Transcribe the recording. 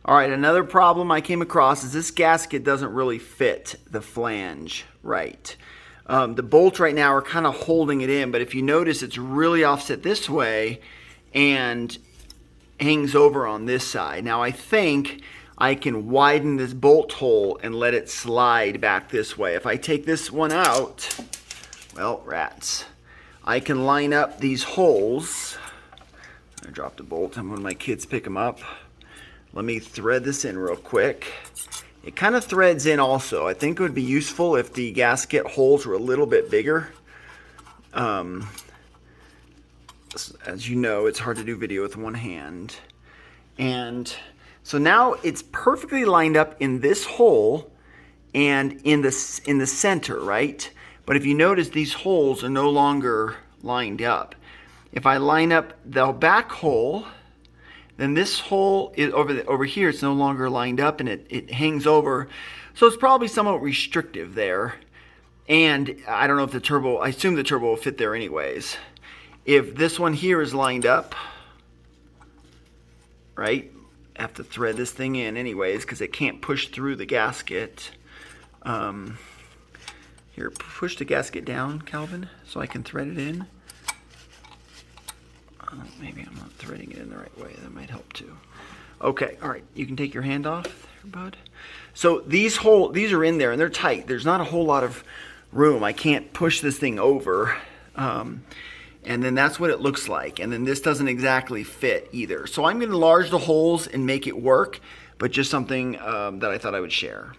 All right, another problem I came across is this gasket doesn't really fit the flange right. The bolts right now are kind of holding it in, but if you notice, it's really offset this way and hangs over on this side. Now I think I can widen this bolt hole and let it slide back this way. If I take this one out, well, rats, I can line up these holes. I dropped a bolt. I'm going to my kids pick them up. Let me thread this in real quick. It kind of threads in also. I think it would be useful if the gasket holes were a little bit bigger. As you know, it's hard to do video with one hand. And so now it's perfectly lined up in this hole and in the center, right? But if you notice, these holes are no longer lined up. If I line up the back hole, then this hole is over here, it's no longer lined up and it hangs over. So it's probably somewhat restrictive there. And I don't know if the turbo, I assume the turbo will fit there anyways. If this one here is lined up, right? I have to thread this thing in anyways because it can't push through the gasket. Here, push the gasket down, Calvin, so I can thread it in. Maybe I'm not threading it in the right way. That might help too. Okay, all right. You can take your hand off there, bud. So these are in there and they're tight. There's not a whole lot of room. I can't push this thing over. And then that's what it looks like. And then this doesn't exactly fit either. So I'm going to enlarge the holes and make it work, but just something that I thought I would share.